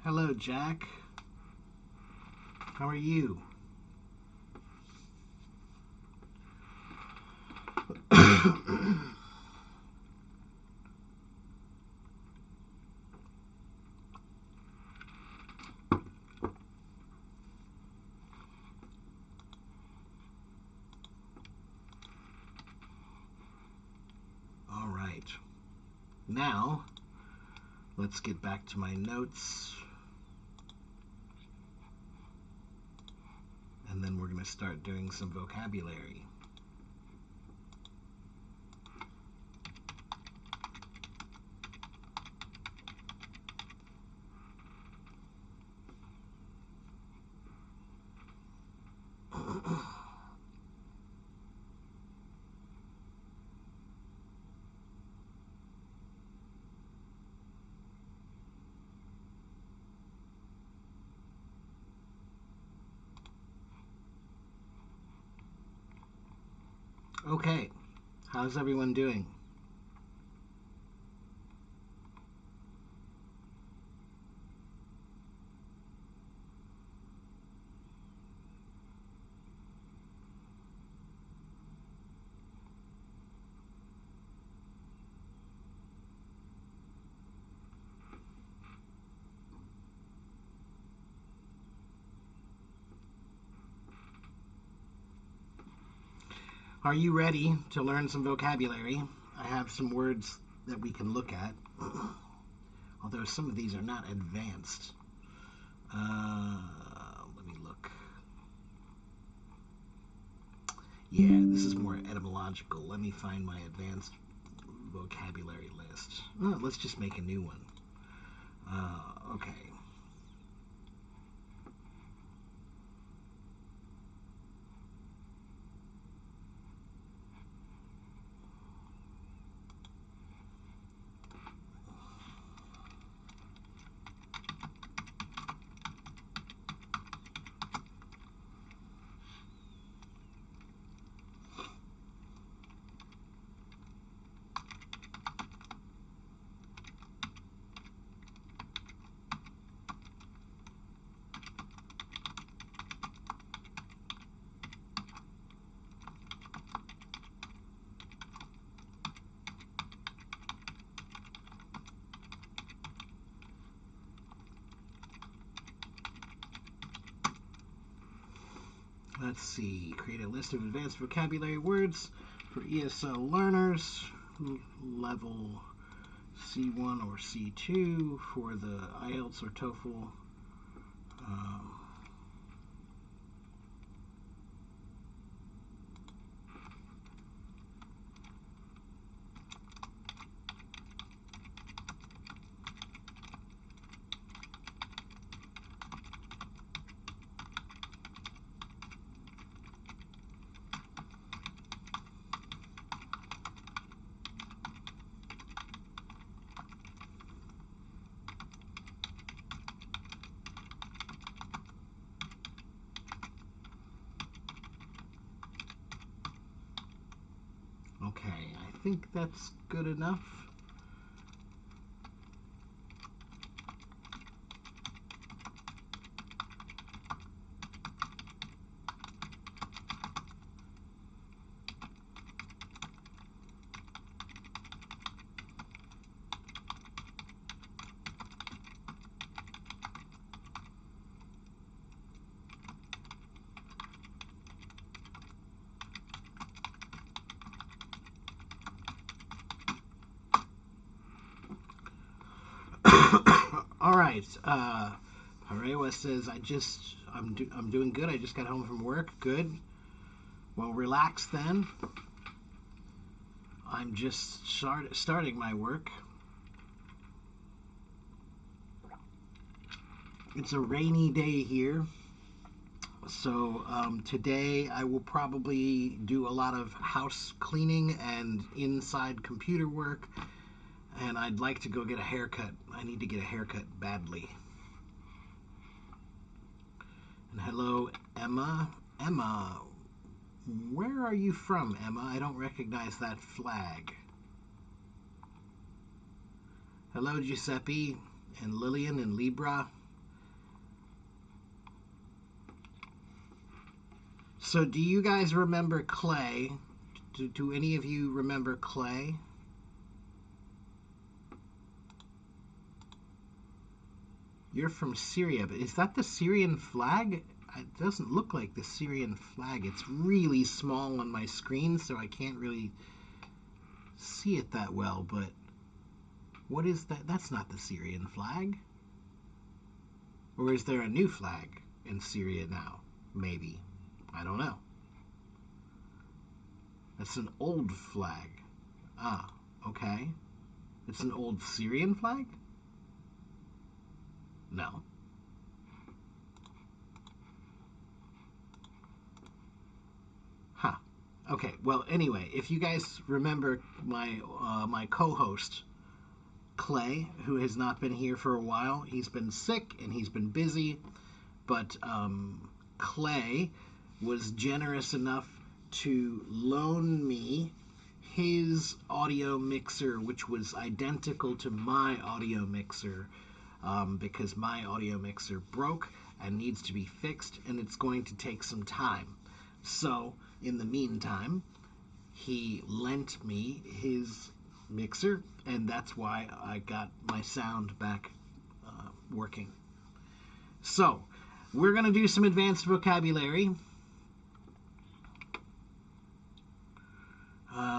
Hello, Jack. How are you? All right. Now, let's get back to my notes. And then we're going to start doing some vocabulary. Okay. How's everyone doing? Are you ready to learn some vocabulary? I have some words that we can look at, although some of these are not advanced. Let me look. Yeah, this is more etymological. Let me find my advanced vocabulary list. Oh, let's just make a new one. Okay. Let's see. Create a list of advanced vocabulary words for ESL learners. Level C1 or C2 for the IELTS or TOEFL. Um, okay, I think that's good enough. All right. Harewa says, I'm doing good. I just got home from work. Good. Well, relax then. I'm just starting my work. It's a rainy day here. So today I will probably do a lot of house cleaning and inside computer work. And I'd like to go get a haircut. I need to get a haircut badly. And hello, Emma. Emma, where are you from, Emma? I don't recognize that flag. Hello, Giuseppe and Lillian and Libra. So, do you guys remember Clay? Do any of you remember Clay? You're from Syria, but is that the Syrian flag? It doesn't look like the Syrian flag. It's really small on my screen, so I can't really see it that well, but what is that? That's not the Syrian flag. Or is there a new flag in Syria now? Maybe. I don't know. That's an old flag. Ah, okay. It's an old Syrian flag? No. Huh. Okay. Well, anyway, if you guys remember my co-host Clay, who has not been here for a while, he's been sick and he's been busy, but Clay was generous enough to loan me his audio mixer, which was identical to my audio mixer, because my audio mixer broke and needs to be fixed, and it's going to take some time. So, in the meantime, he lent me his mixer, and that's why I got my sound back working. So, we're going to do some advanced vocabulary.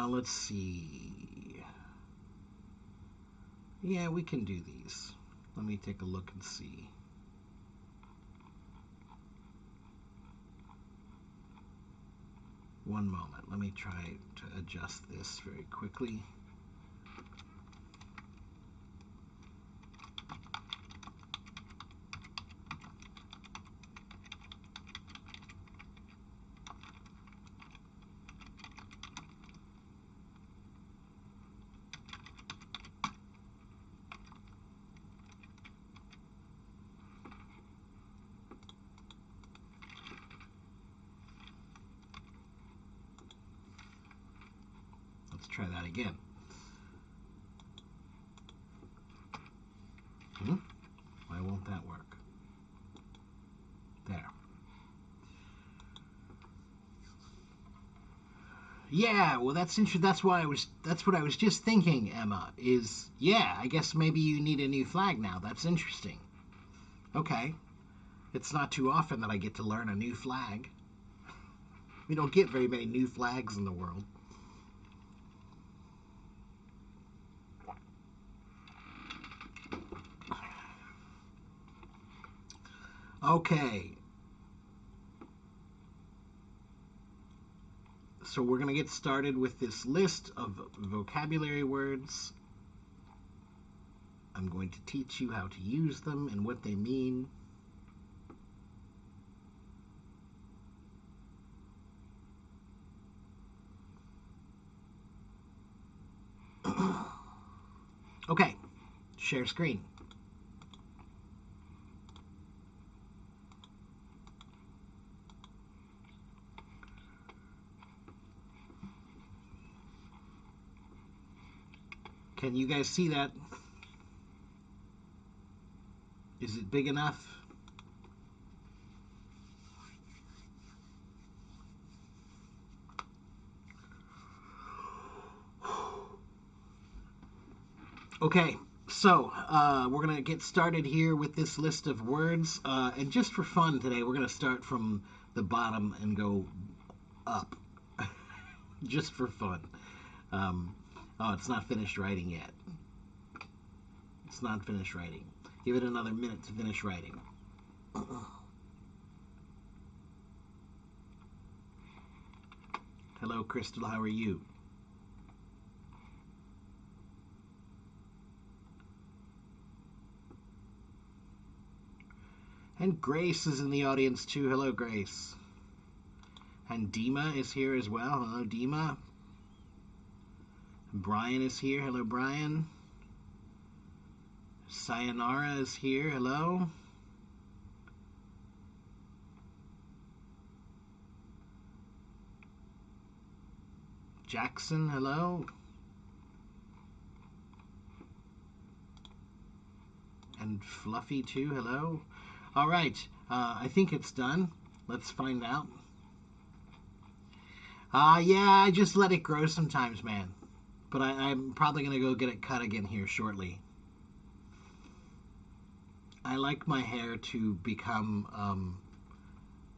Let's see. Yeah, we can do these. Let me take a look and see. One moment. Let me try to adjust this very quickly. Let's try that again. Why won't that work? There. Yeah, well, that's interesting. That's why I was. That's what I was just thinking. Emma is. Yeah, I guess maybe you need a new flag now. That's interesting. Okay, it's not too often that I get to learn a new flag. We don't get very many new flags in the world. Okay. So we're going to get started with this list of vocabulary words. I'm going to teach you how to use them and what they mean. Okay, share screen. Can you guys see that? Is it big enough? Okay, so we're going to get started here with this list of words. And just for fun today, we're going to start from the bottom and go up. Just for fun. Oh, it's not finished writing yet. It's not finished writing. Give it another minute to finish writing. Hello, Crystal. How are you? And Grace is in the audience too. Hello, Grace. And Dima is here as well. Hello, Dima. Brian is here. Hello, Brian. Sayonara is here. Hello. Jackson, hello. And Fluffy too, hello. All right, I think it's done. Let's find out. Yeah, I just let it grow sometimes, man. But I'm probably going to go get it cut again here shortly. I like my hair to become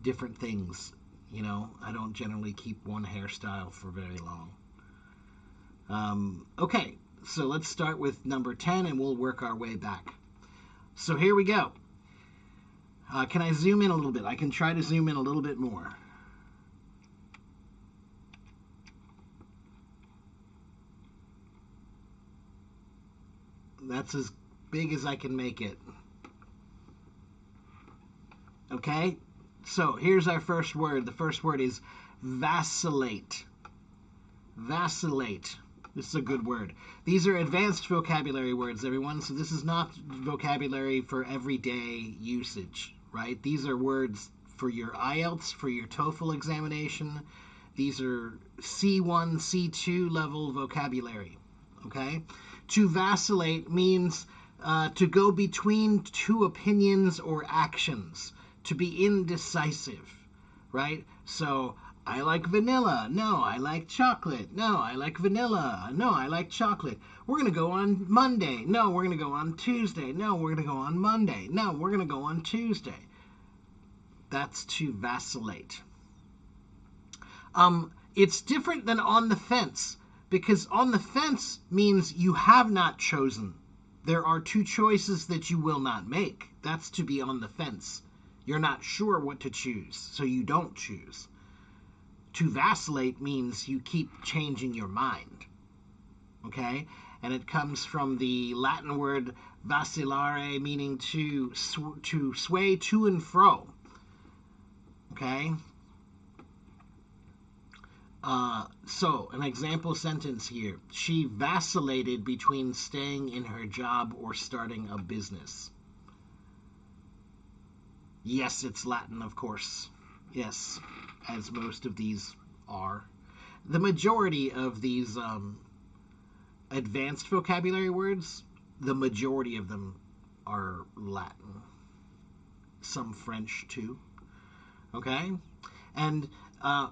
different things. You know, I don't generally keep one hairstyle for very long. Okay, so let's start with number 10 and we'll work our way back. So here we go. Can I zoom in a little bit? I can try to zoom in a little bit more. That's as big as I can make it. Okay? So here's our first word. The first word is vacillate. Vacillate. This is a good word. These are advanced vocabulary words, everyone. So this is not vocabulary for everyday usage, right? These are words for your IELTS, for your TOEFL examination. These are C1, C2 level vocabulary, okay? To vacillate means to go between two opinions or actions, to be indecisive, right? So I like vanilla. No, I like chocolate. No, I like vanilla. No, I like chocolate. We're going to go on Monday. No, we're going to go on Tuesday. No, we're going to go on Monday. No, we're going to go on Tuesday. That's to vacillate. It's different than on the fence, because on the fence means you have not chosen. There are two choices that you will not make. That's to be on the fence. You're not sure what to choose, so you don't choose. To vacillate means you keep changing your mind. Okay? And it comes from the Latin word vacillare, meaning to sway to and fro. Okay? So, an example sentence here. She vacillated between staying in her job or starting a business. Yes, it's Latin, of course. Yes, as most of these are. The majority of these advanced vocabulary words, the majority of them are Latin. Some French, too. Okay? And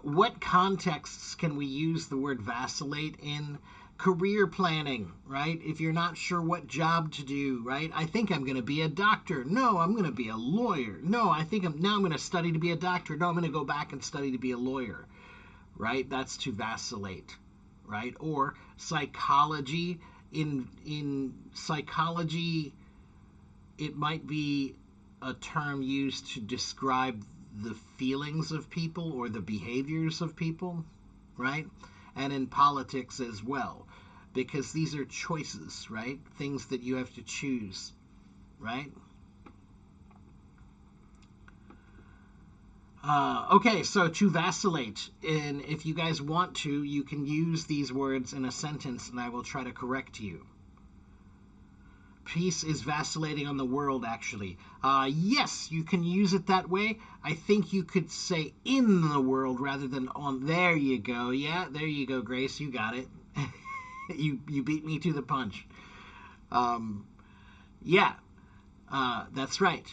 what contexts can we use the word vacillate in? Career planning, right? If you're not sure what job to do, right? I think I'm going to be a doctor. No, I'm going to be a lawyer. No, I think I'm going to study to be a doctor. No, I'm going to go back and study to be a lawyer, right? That's to vacillate, right? Or psychology. In psychology, it might be a term used to describe the feelings of people or the behaviors of people, right? And in politics as well, because these are choices, right? Things that you have to choose, right? Okay, so to vacillate, and if you guys want to, you can use these words in a sentence and I will try to correct you. Peace is vacillating on the world, actually. Yes, you can use it that way. I think you could say in the world rather than on. There you go. Yeah, there you go, Grace. You got it. you beat me to the punch. Yeah, that's right.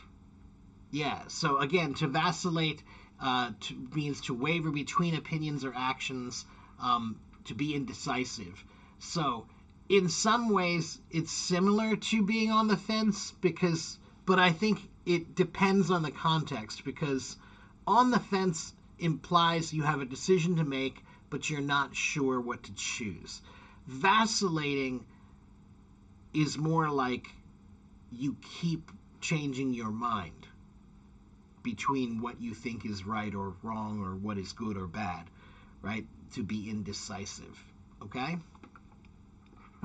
Yeah, so again, to vacillate means to waver between opinions or actions, to be indecisive. So in some ways it's similar to being on the fence, but I think it depends on the context, because on the fence implies you have a decision to make but you're not sure what to choose. Vacillating is more like you keep changing your mind between what you think is right or wrong or what is good or bad, right? To be indecisive. Okay?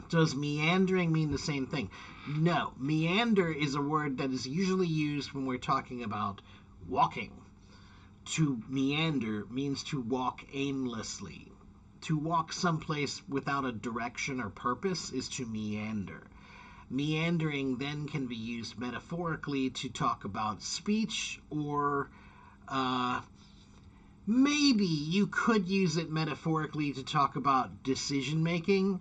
Does meandering mean the same thing? No. Meander is a word that is usually used when we're talking about walking. To meander means to walk aimlessly. To walk someplace without a direction or purpose is to meander. Meandering then can be used metaphorically to talk about speech, or maybe you could use it metaphorically to talk about decision making,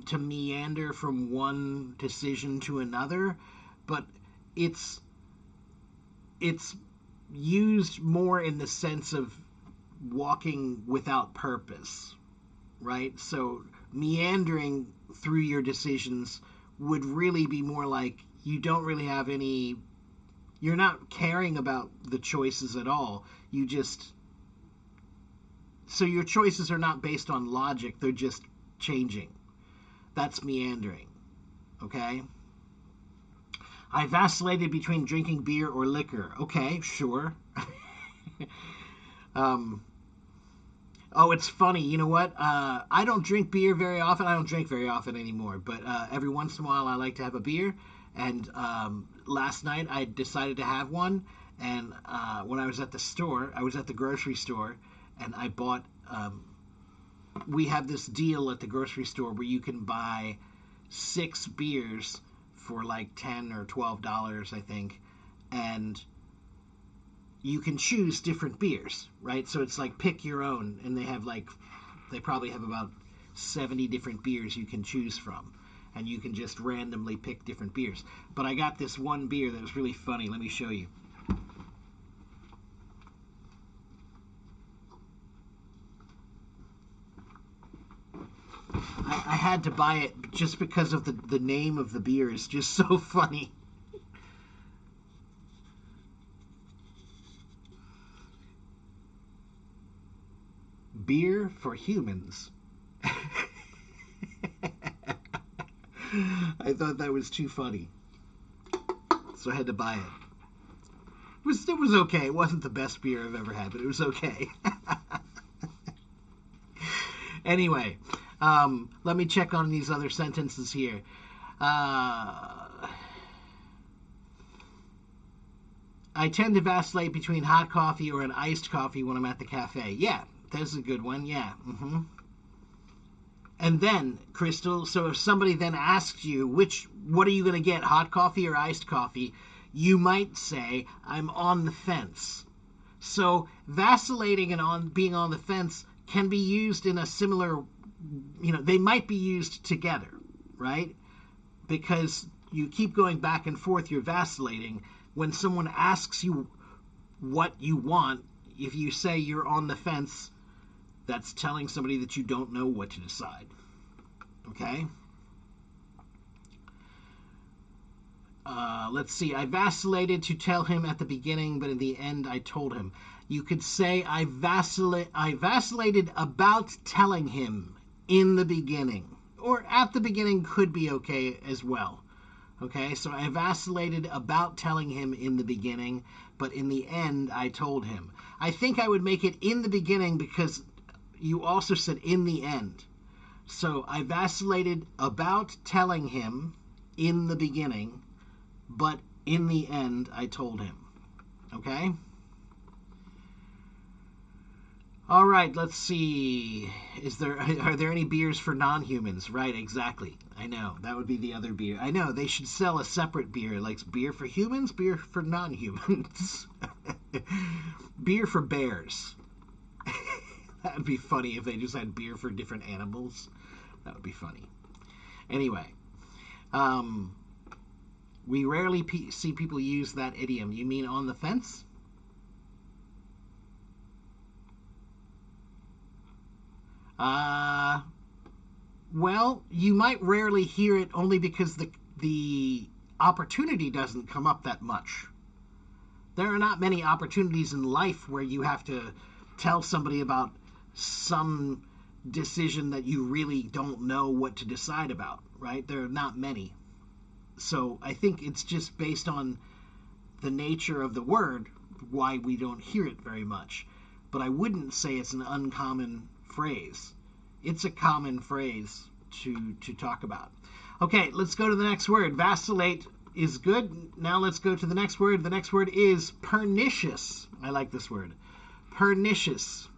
to meander from one decision to another, but it's used more in the sense of walking without purpose, right? So meandering through your decisions would really be more like you don't really have any, you're not caring about the choices at all. You just, so your choices are not based on logic, they're just changing. That's meandering, okay? I vacillated between drinking beer or liquor. Okay, sure. um, oh, it's funny. You know what? I don't drink beer very often. I don't drink very often anymore. But every once in a while, I like to have a beer. And last night, I decided to have one. And when I was at the store, I was at the grocery store, and I bought. We have this deal at the grocery store where you can buy 6 beers for like $10 or $12, I think, and you can choose different beers, right? So it's like pick your own, and they probably have about 70 different beers you can choose from, and you can just randomly pick different beers. But I got this one beer that was really funny. Let me show you. I had to buy it just because of the name of the beer is just so funny. Beer for humans. I thought that was too funny, so I had to buy it. It was okay. It wasn't the best beer I've ever had, but it was okay. Anyway, let me check on these other sentences here. I tend to vacillate between hot coffee or an iced coffee when I'm at the cafe. Yeah, that's a good one. Yeah. Mm-hmm. And then, Crystal, so if somebody then asks you, what are you going to get, hot coffee or iced coffee, you might say, I'm on the fence. So vacillating and being on the fence can be used in a similar, they might be used together, right? Because you keep going back and forth, you're vacillating. When someone asks you what you want, if you say you're on the fence, that's telling somebody that you don't know what to decide. Okay? Let's see. I vacillated to tell him at the beginning, but in the end I told him. You could say I vacillated about telling him in the beginning. Or at the beginning could be okay as well. Okay, so I vacillated about telling him in the beginning, but in the end I told him. I think I would make it in the beginning because you also said in the end. So I vacillated about telling him in the beginning, but in the end I told him. Okay? All right, let's see. Are there any beers for non-humans? Right, exactly. I know. That would be the other beer. I know. They should sell a separate beer, like beer for humans, beer for non-humans. Beer for bears. That would be funny if they just had beer for different animals. That would be funny. Anyway, we rarely see people use that idiom. You mean on the fence? Well, you might rarely hear it only because the opportunity doesn't come up that much. There are not many opportunities in life where you have to tell somebody about some decision that you really don't know what to decide about, right? There are not many. So I think it's just based on the nature of the word why we don't hear it very much. But I wouldn't say it's an uncommon phrase. It's a common phrase to talk about. Okay, let's go to the next word. Vacillate is good. Now let's go to the next word. The next word is pernicious. I like this word. Pernicious.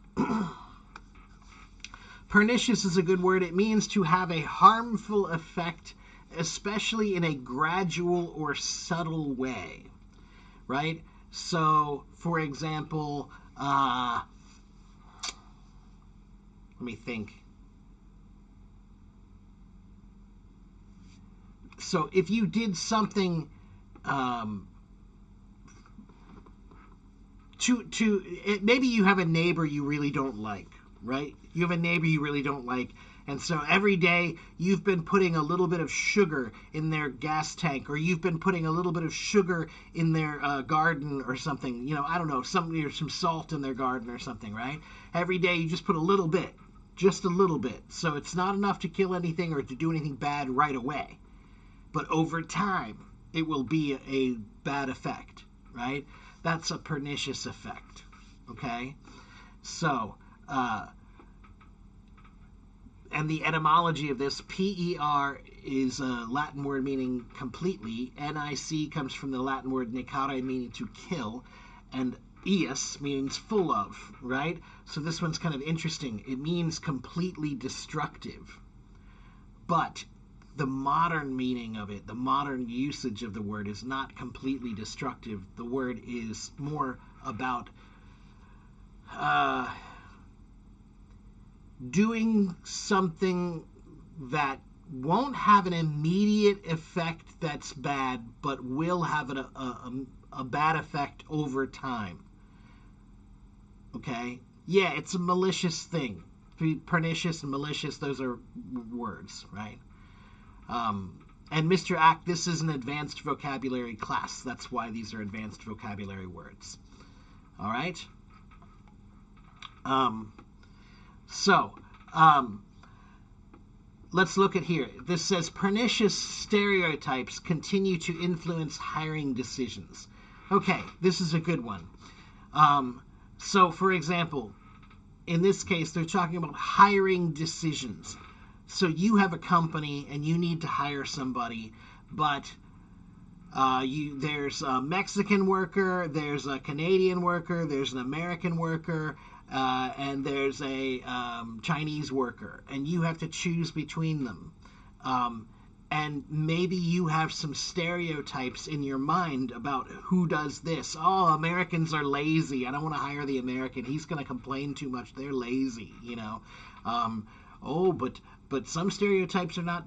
Pernicious is a good word. It means to have a harmful effect, especially in a gradual or subtle way, right? So, for example, let me think. So, if you did something maybe you have a neighbor you really don't like, right? You have a neighbor you really don't like, and so every day you've been putting a little bit of sugar in their gas tank, or you've been putting a little bit of sugar in their garden or something. I don't know, some salt in their garden or something, right? Every day you just put a little bit, just a little bit. So it's not enough to kill anything or to do anything bad right away, but over time it will be a bad effect, right? That's a pernicious effect. Okay, so and the etymology of this, per is a Latin word meaning completely. Nic comes from the Latin word necare, meaning to kill, and ius means full of, right? So this one's kind of interesting. It means completely destructive. But the modern meaning of it, the modern usage of the word, is not completely destructive. The word is more about doing something that won't have an immediate effect that's bad, but will have a bad effect over time. Okay? Yeah, it's a malicious thing. Pernicious and malicious, those are words, right? And Mr. Ack, this is an advanced vocabulary class. That's why these are advanced vocabulary words. All right? Let's look at here. This says pernicious stereotypes continue to influence hiring decisions. Okay, this is a good one. So, for example, in this case, they're talking about hiring decisions. So you have a company and you need to hire somebody, but there's a Mexican worker, there's a Canadian worker, there's an American worker, and there's a Chinese worker, and you have to choose between them. And maybe you have some stereotypes in your mind about who does this. Oh, Americans are lazy. I don't want to hire the American. He's going to complain too much. They're lazy, But some stereotypes are not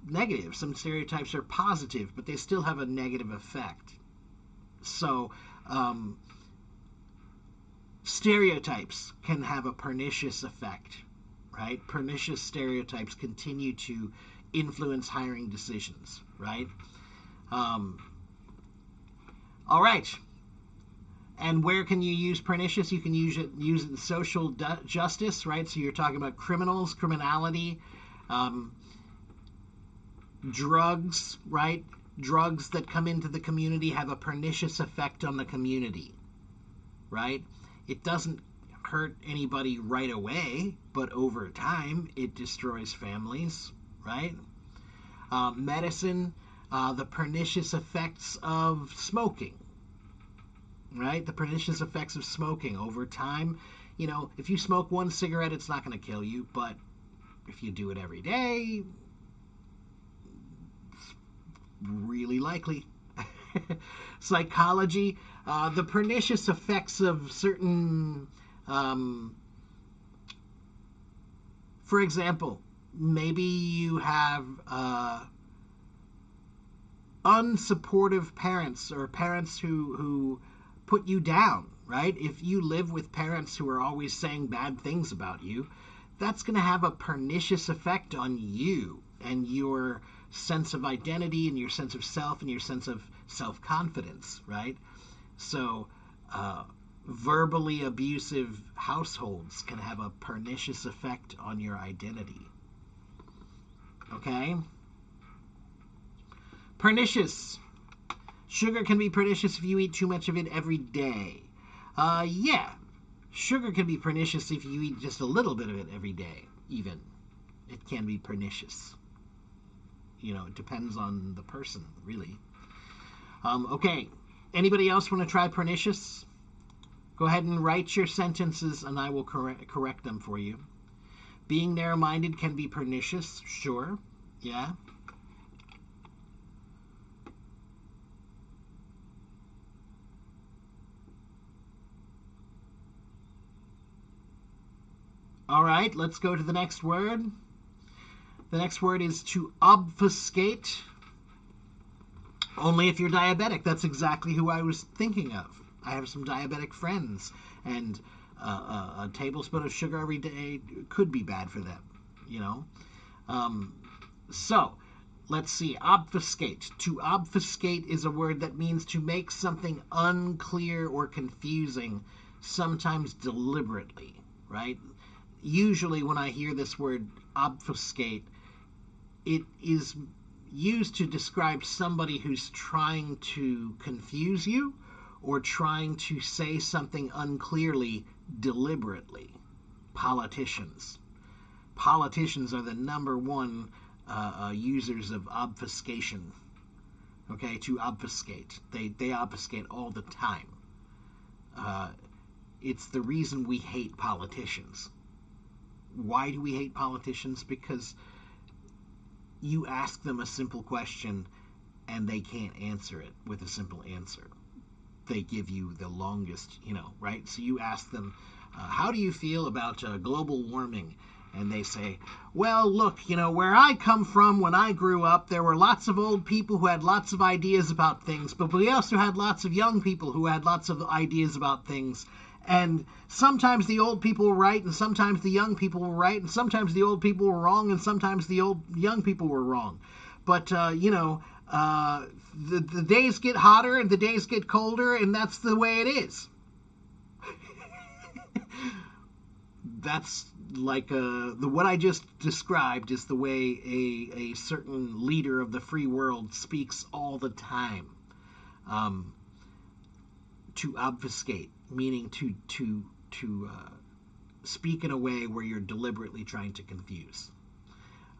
negative. Some stereotypes are positive, but they still have a negative effect. So, stereotypes can have a pernicious effect, right? Pernicious stereotypes continue to influence hiring decisions, right? All right. And where can you use pernicious? You can use it in social justice, right? So you're talking about criminals, criminality, drugs, right? Drugs that come into the community have a pernicious effect on the community, right? It doesn't hurt anybody right away, but over time it destroys families, right? Medicine, the pernicious effects of smoking, right? The pernicious effects of smoking over time. If you smoke one cigarette, it's not going to kill you, but if you do it every day, it's really likely. Psychology, the pernicious effects of certain, for example, maybe you have unsupportive parents, or parents who put you down, right? If you live with parents who are always saying bad things about you, that's going to have a pernicious effect on you and your sense of identity and your sense of self and your sense of self-confidence, right? So verbally abusive households can have a pernicious effect on your identity. Okay? Pernicious. Sugar can be pernicious if you eat too much of it every day. Yeah. Sugar can be pernicious if you eat just a little bit of it every day, even. It can be pernicious. It depends on the person, really. Okay. Anybody else want to try pernicious? Go ahead and write your sentences, and I will correct them for you. Being narrow-minded can be pernicious. Sure. Yeah. All right, let's go to the next word. The next word is to obfuscate. Only if you're diabetic. That's exactly who I was thinking of. I have some diabetic friends, and a tablespoon of sugar every day could be bad for them, you know. Um, so, let's see. Obfuscate. To obfuscate is a word that means to make something unclear or confusing, sometimes deliberately, right? Usually, when I hear this word obfuscate, it is used to describe somebody who's trying to confuse you or trying to say something unclearly deliberately. Politicians. Politicians are the number one users of obfuscation. Okay, to obfuscate. They obfuscate all the time. Uh, it's the reason we hate politicians. Why do we hate politicians? Because you ask them a simple question and they can't answer it with a simple answer. They give you the longest, right? So you ask them, how do you feel about global warming? And they say, well, look, where I come from, when I grew up, there were lots of old people who had lots of ideas about things, but we also had lots of young people who had lots of ideas about things. And sometimes the old people were right, and sometimes the young people were right, and sometimes the old people were wrong, and sometimes the young people were wrong. But, the days get hotter and the days get colder, and that's the way it is. That's like what I just described is the way a certain leader of the free world speaks all the time. To obfuscate, meaning to speak in a way where you're deliberately trying to confuse.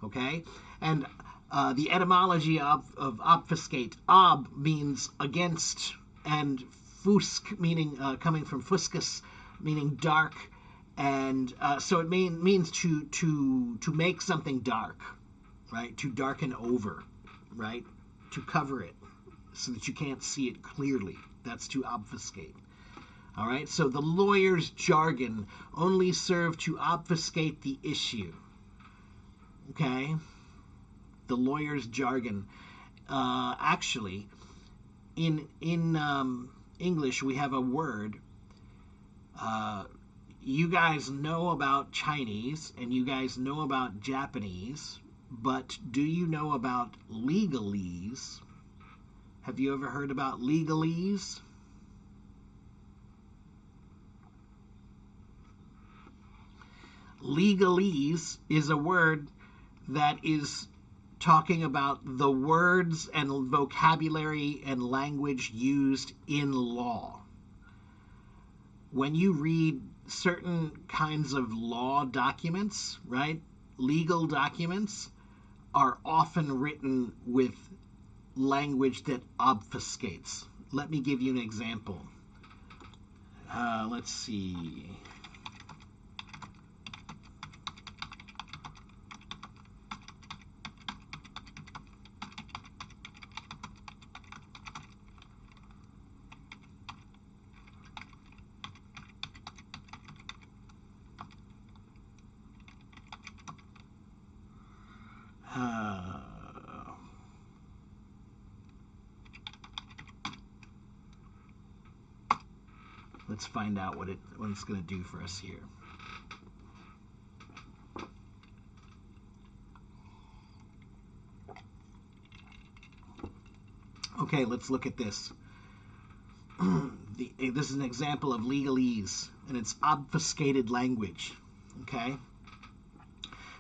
Okay? And the etymology of obfuscate, ob means against, and fusk meaning coming from fuscus, meaning dark, and so it means to make something dark, right? To darken over, right? To cover it so that you can't see it clearly. That's to obfuscate. All right, so the lawyer's jargon only served to obfuscate the issue. Okay, the lawyer's jargon. Actually, in English, we have a word. You guys know about Chinese and you guys know about Japanese, but do you know about legalese? Have you ever heard about legalese? Legalese is a word that is talking about the words and vocabulary and language used in law. When you read certain kinds of law documents, right? Legal documents are often written with language that obfuscates. Let me give you an example. Let's see. Let's find out what it's going to do for us here. Okay, let's look at this. This is an example of legalese, and it's obfuscated language. Okay?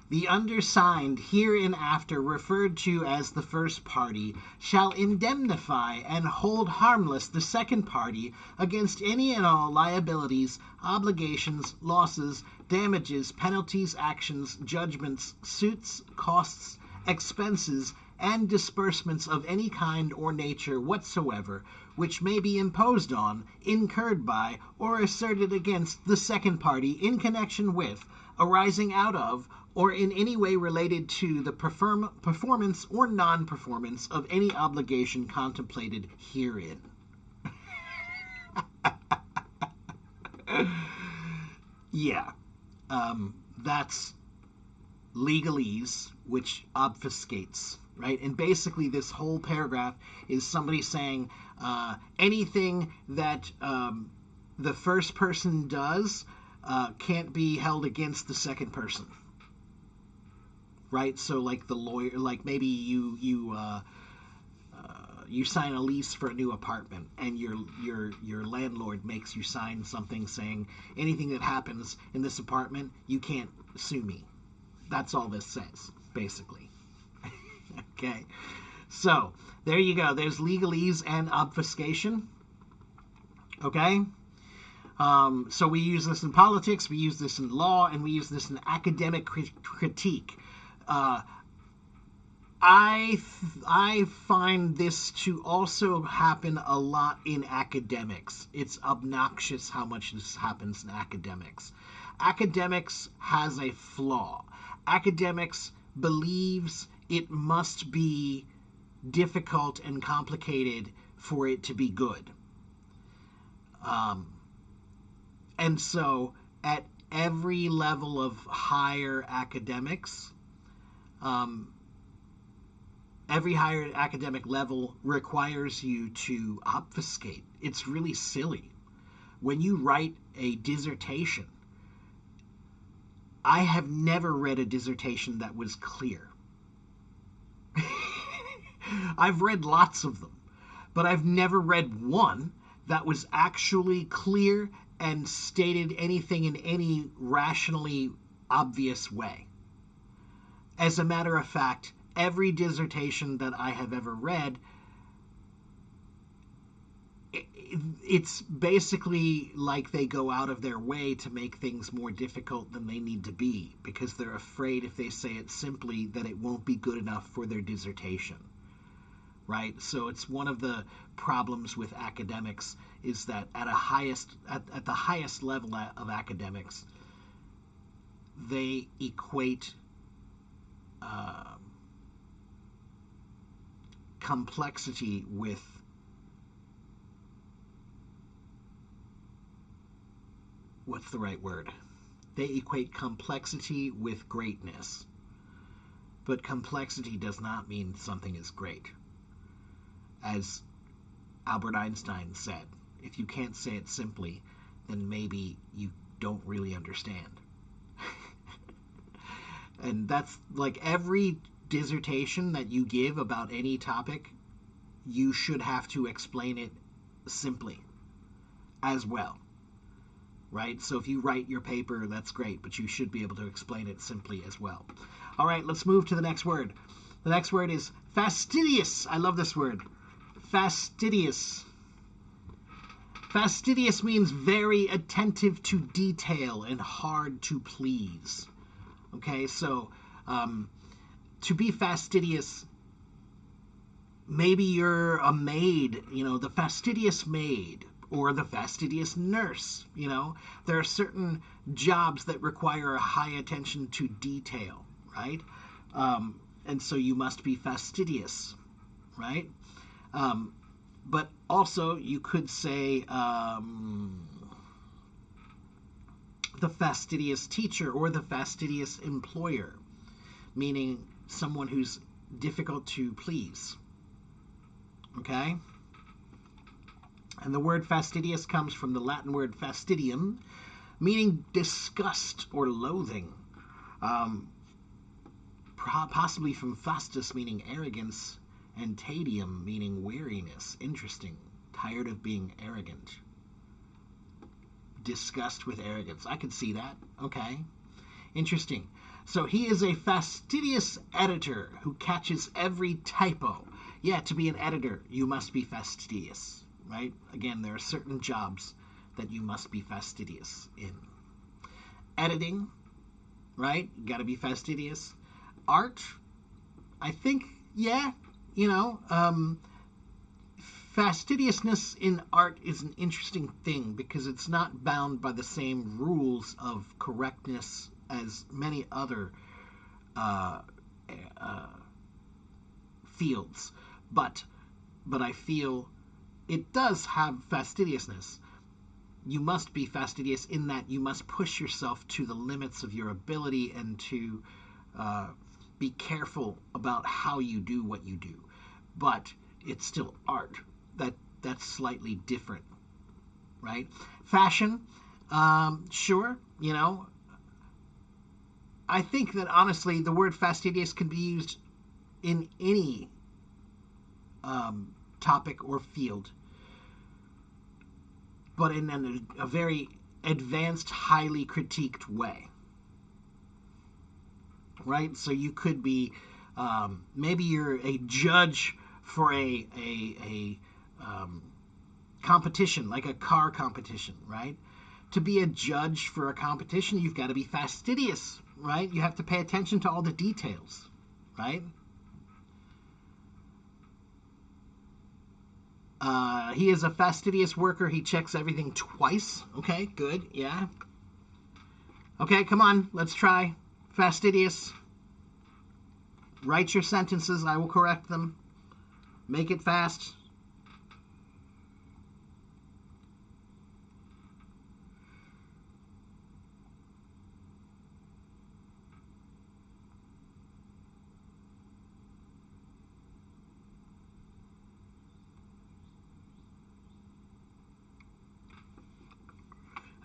The undersigned, hereinafter referred to as the first party, shall indemnify and hold harmless the second party against any and all liabilities, obligations, losses, damages, penalties, actions, judgments, suits, costs, expenses, and disbursements of any kind or nature whatsoever, which may be imposed on, incurred by, or asserted against the second party in connection with, arising out of, or in any way related to the performance or non-performance of any obligation contemplated herein. Yeah, that's legalese, which obfuscates, right? And basically, this whole paragraph is somebody saying anything that the first person does can't be held against the second person, right? So, like the lawyer, like maybe you sign a lease for a new apartment, and your landlord makes you sign something saying anything that happens in this apartment, you can't sue me. That's all this says, basically. Okay, so there you go. There's legalese and obfuscation. Okay. So we use this in politics, we use this in law, and we use this in academic critique. I find this to also happen a lot in academics. It's obnoxious how much this happens in academics. Academics has a flaw. Academics believes it must be difficult and complicated for it to be good. And so at every level of higher academics, every higher academic level requires you to obfuscate. It's really silly. When you write a dissertation, I have never read a dissertation that was clear. I've read lots of them, but I've never read one that was actually clear and stated anything in any rationally obvious way. As a matter of fact, every dissertation that I have ever read, it's basically like they go out of their way to make things more difficult than they need to be, because they're afraid if they say it simply that it won't be good enough for their dissertation. Right? So it's one of the problems with academics is that at the highest level of academics, they equate complexity with what's the right word? They equate complexity with greatness. But complexity does not mean something is great. As Albert Einstein said, if you can't say it simply, then maybe you don't really understand. And that's like every dissertation that you give about any topic, you should have to explain it simply as well. Right? So if you write your paper, that's great, but you should be able to explain it simply as well. All right, let's move to the next word. The next word is fastidious. I love this word. Fastidious. Fastidious means very attentive to detail and hard to please. Okay, so to be fastidious, maybe you're a maid, the fastidious maid, or the fastidious nurse. There are certain jobs that require a high attention to detail, right? And so you must be fastidious, right? But also you could say the fastidious teacher or the fastidious employer, meaning someone who's difficult to please. Okay? And the word fastidious comes from the Latin word fastidium, meaning disgust or loathing. Possibly from fastus, meaning arrogance, and tedium, meaning weariness. Interesting. Tired of being arrogant. Disgust with arrogance. I could see that. Okay. Interesting. So he is a fastidious editor who catches every typo. Yeah, to be an editor, you must be fastidious, right? Again, there are certain jobs that you must be fastidious in. Editing, right? You got to be fastidious. Art, I think, yeah, fastidiousness in art is an interesting thing because it's not bound by the same rules of correctness as many other fields. But I feel it does have fastidiousness. You must be fastidious in that you must push yourself to the limits of your ability and to uh, be careful about how you do what you do, but it's still art. That's slightly different, right? Fashion, sure, you know. I think that honestly, the word fastidious can be used in any topic or field, but in a very advanced, highly critiqued way, right? So you could be, maybe you're a judge for a competition, like a car competition, right? To be a judge for a competition, you've got to be fastidious, right? You have to pay attention to all the details, right? He is a fastidious worker. He checks everything twice. Okay, good. Yeah. Okay, come on. Let's try. Fastidious. Write your sentences. I will correct them. Make it fast.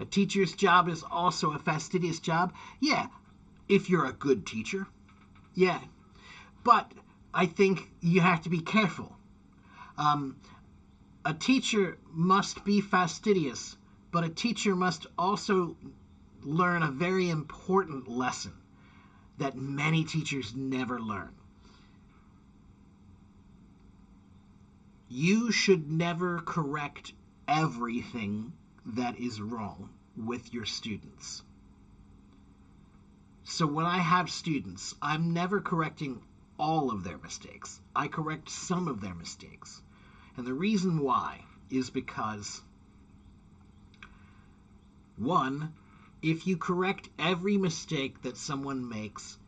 A teacher's job is also a fastidious job. Yeah, if you're a good teacher. Yeah. But I think you have to be careful. Um, a teacher must be fastidious, but a teacher must also learn a very important lesson that many teachers never learn. You should never correct everything that is wrong with your students. So when I have students, I'm never correcting all of their mistakes. I correct some of their mistakes. And the reason why is because, one, if you correct every mistake that someone makes,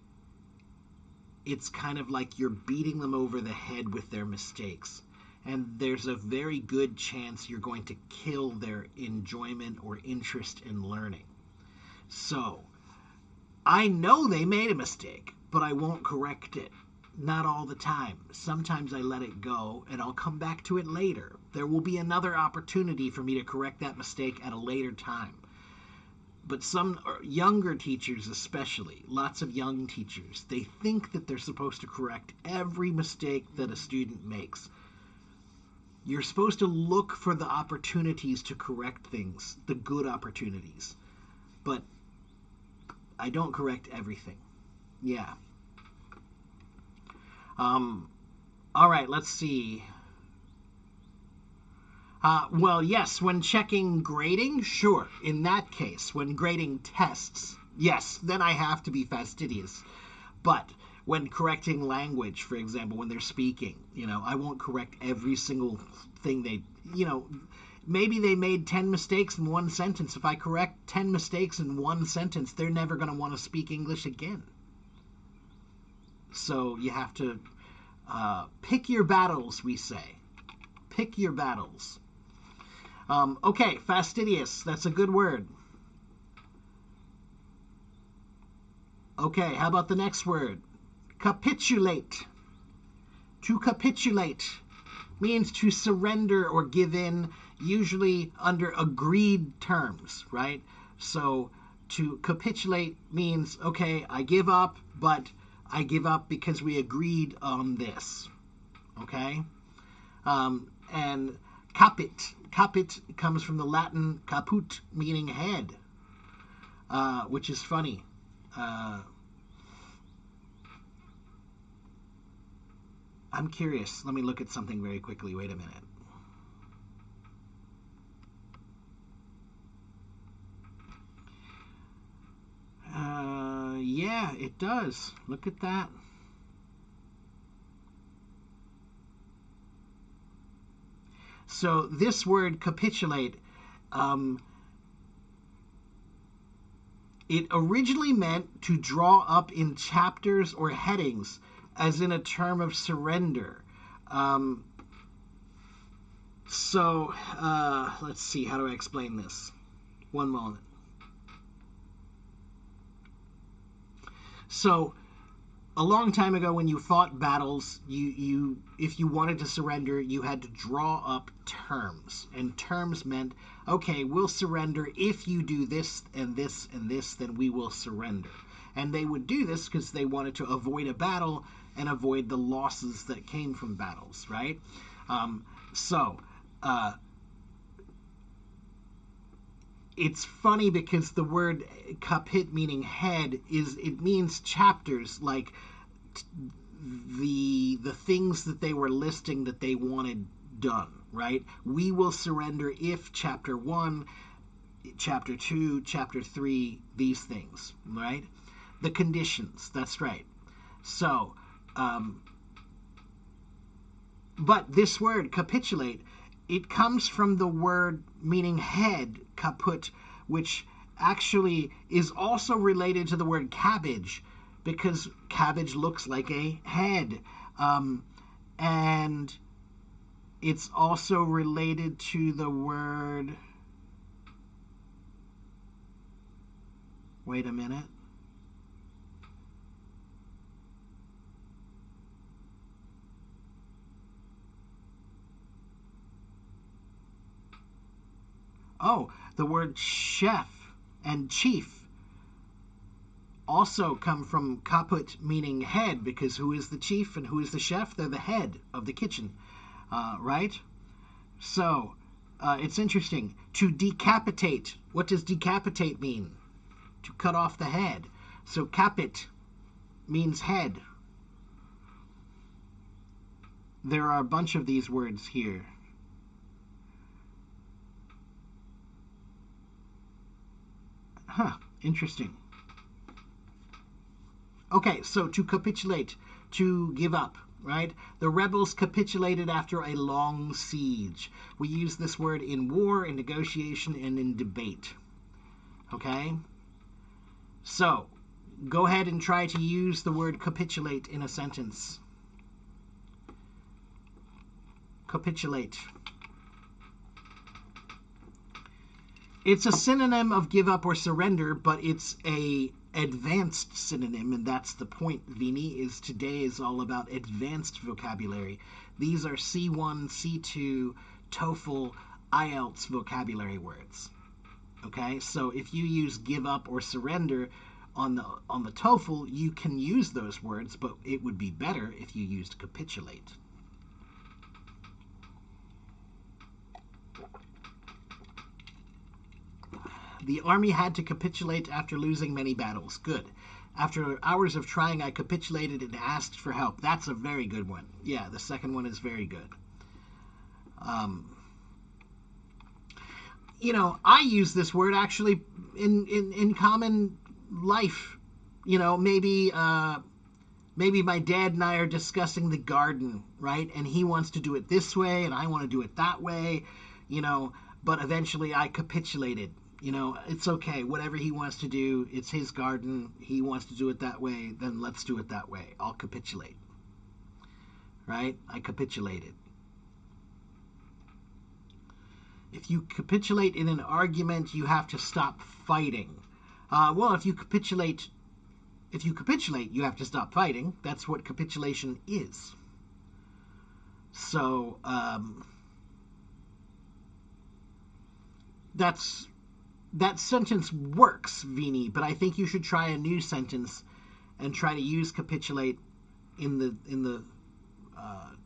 it's kind of like you're beating them over the head with their mistakes. And there's a very good chance you're going to kill their enjoyment or interest in learning. So, I know they made a mistake, but I won't correct it. Not all the time. Sometimes I let it go, and I'll come back to it later. There will be another opportunity for me to correct that mistake at a later time. But some younger teachers especially, lots of young teachers, they think that they're supposed to correct every mistake that a student makes. You're supposed to look for the opportunities to correct things, the good opportunities. But I don't correct everything. Yeah. All right, let's see. Well, yes, when checking grading, sure. In that case, when grading tests, yes, then I have to be fastidious. But when correcting language, for example, when they're speaking, I won't correct every single thing maybe they made 10 mistakes in one sentence. If I correct 10 mistakes in one sentence, they're never going to want to speak English again. So you have to pick your battles, we say. Pick your battles. Okay, fastidious. That's a good word. Okay, how about the next word? Capitulate. To capitulate means to surrender or give in, usually under agreed terms, right? So to capitulate means, okay, I give up, but I give up because we agreed on this, okay? And capit. Capit comes from the Latin caput, meaning head, which is funny. I'm curious. Let me look at something very quickly. Wait a minute. Yeah, it does. Look at that. So this word capitulate, it originally meant to draw up in chapters or headings, as in a term of surrender. Let's see. How do I explain this? One moment. So a long time ago, when you fought battles, you if you wanted to surrender, you had to draw up terms, and terms meant, okay, we'll surrender if you do this and this and this, then we will surrender. And they would do this because they wanted to avoid a battle and avoid the losses that came from battles, right? So it's funny because the word kapit, meaning head, it means chapters, like the things that they were listing that they wanted done, right? We will surrender if chapter 1, chapter 2, chapter 3, these things, right? The conditions, that's right. So but this word capitulate, it comes from the word meaning head, kaput, which actually is also related to the word cabbage, because cabbage looks like a head. And it's also related to the word, wait a minute. Oh, the word chef and chief also come from kaput, meaning head, because who is the chief and who is the chef? They're the head of the kitchen, right? So it's interesting. To decapitate. What does decapitate mean? To cut off the head. So capit means head. There are a bunch of these words here. Huh, interesting. Okay, so to capitulate, to give up, right? The rebels capitulated after a long siege. We use this word in war, in negotiation, and in debate. Okay? So, go ahead and try to use the word capitulate in a sentence. Capitulate. It's a synonym of give up or surrender, but it's a advanced synonym, and that's the point, Vini, is today is all about advanced vocabulary. These are C1, C2, TOEFL, IELTS vocabulary words. Okay, so if you use give up or surrender on the TOEFL, you can use those words, but it would be better if you used capitulate. The army had to capitulate after losing many battles. Good. After hours of trying, I capitulated and asked for help. That's a very good one. Yeah, the second one is very good. I use this word actually in common life. Maybe my dad and I are discussing the garden, right? And he wants to do it this way, and I want to do it that way, but eventually I capitulated. It's okay. Whatever he wants to do, it's his garden. He wants to do it that way, then let's do it that way. I'll capitulate. Right? I capitulated. If you capitulate in an argument, you have to stop fighting. If you capitulate, you have to stop fighting. That's what capitulation is. So, that sentence works, Vini, but I think you should try a new sentence and try to use capitulate in the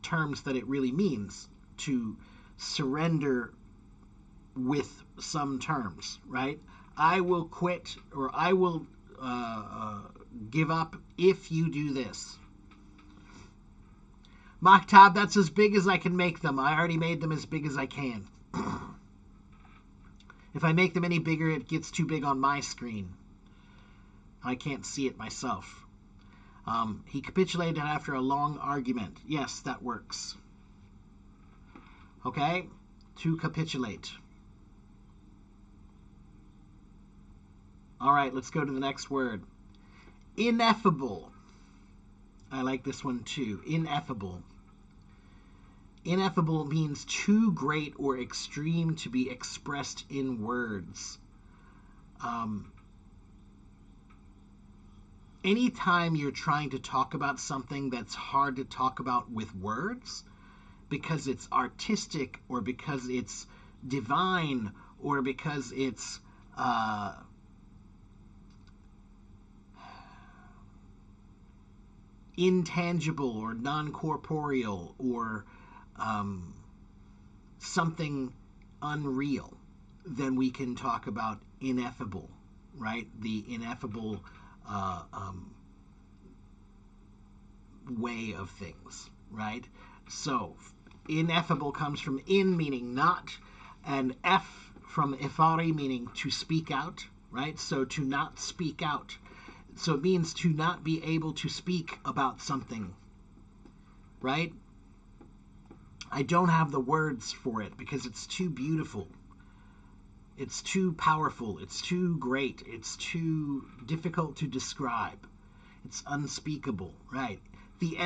terms that it really means, to surrender with some terms, right? I will quit, or I will give up if you do this. Maktab, that's as big as I can make them. I already made them as big as I can. If I make them any bigger, it gets too big on my screen. I can't see it myself. He capitulated after a long argument. Yes, that works. Okay? To capitulate. All right, let's go to the next word. Ineffable. I like this one too. Ineffable. Ineffable means too great or extreme to be expressed in words. anytime you're trying to talk about something that's hard to talk about with words, because it's artistic or because it's divine or because it's intangible or non-corporeal or um, something unreal, then we can talk about ineffable, right? The ineffable uh, um, way of things, right? So, ineffable comes from in, meaning not, and F from effari, meaning to speak out, right? So, to not speak out. So, it means to not be able to speak about something, right? I don't have the words for it because it's too beautiful. It's too powerful. It's too great. It's too difficult to describe. It's unspeakable, right? The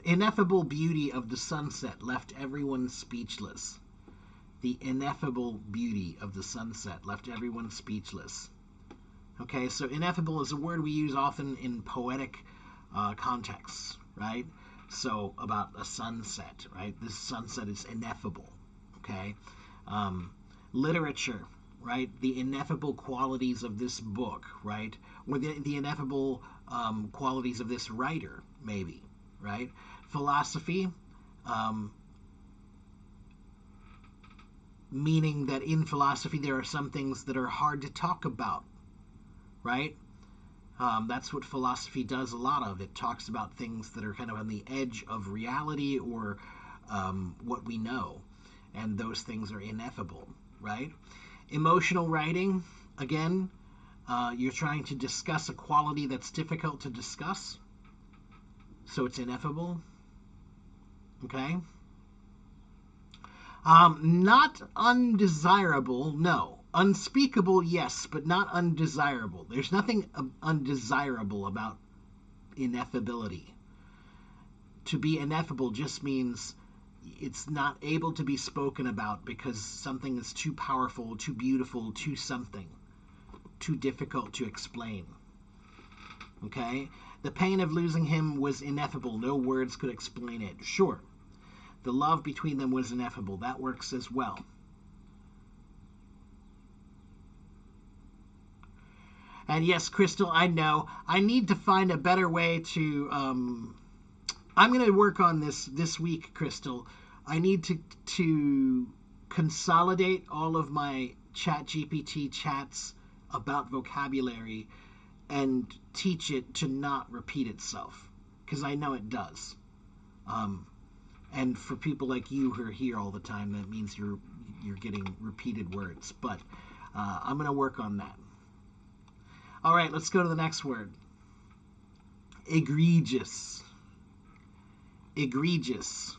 ineffable beauty of the sunset left everyone speechless. The ineffable beauty of the sunset left everyone speechless. Okay, so ineffable is a word we use often in poetic contexts, right? So about a sunset, right? This sunset is ineffable. Okay, literature, right? The ineffable qualities of this book, right? Or the ineffable qualities of this writer, maybe, right? Philosophy, um, meaning that in philosophy there are some things that are hard to talk about, right? That's what philosophy does a lot of. It talks about things that are kind of on the edge of reality or what we know, and those things are ineffable, right? Emotional writing, again, you're trying to discuss a quality that's difficult to discuss, so it's ineffable, okay? Not undesirable, no. Unspeakable, yes, but not undesirable. There's nothing undesirable about ineffability. To be ineffable just means it's not able to be spoken about because something is too powerful, too beautiful, too something, too difficult to explain. Okay? The pain of losing him was ineffable. No words could explain it. Sure. The love between them was ineffable. That works as well. And yes, Crystal, I know. I need to find a better way to. I'm going to work on this week, Crystal. I need to consolidate all of my ChatGPT chats about vocabulary and teach it to not repeat itself, because I know it does. Um, and for people like you who are here all the time, that means you're getting repeated words. But I'm going to work on that. All right, let's go to the next word. Egregious. Egregious.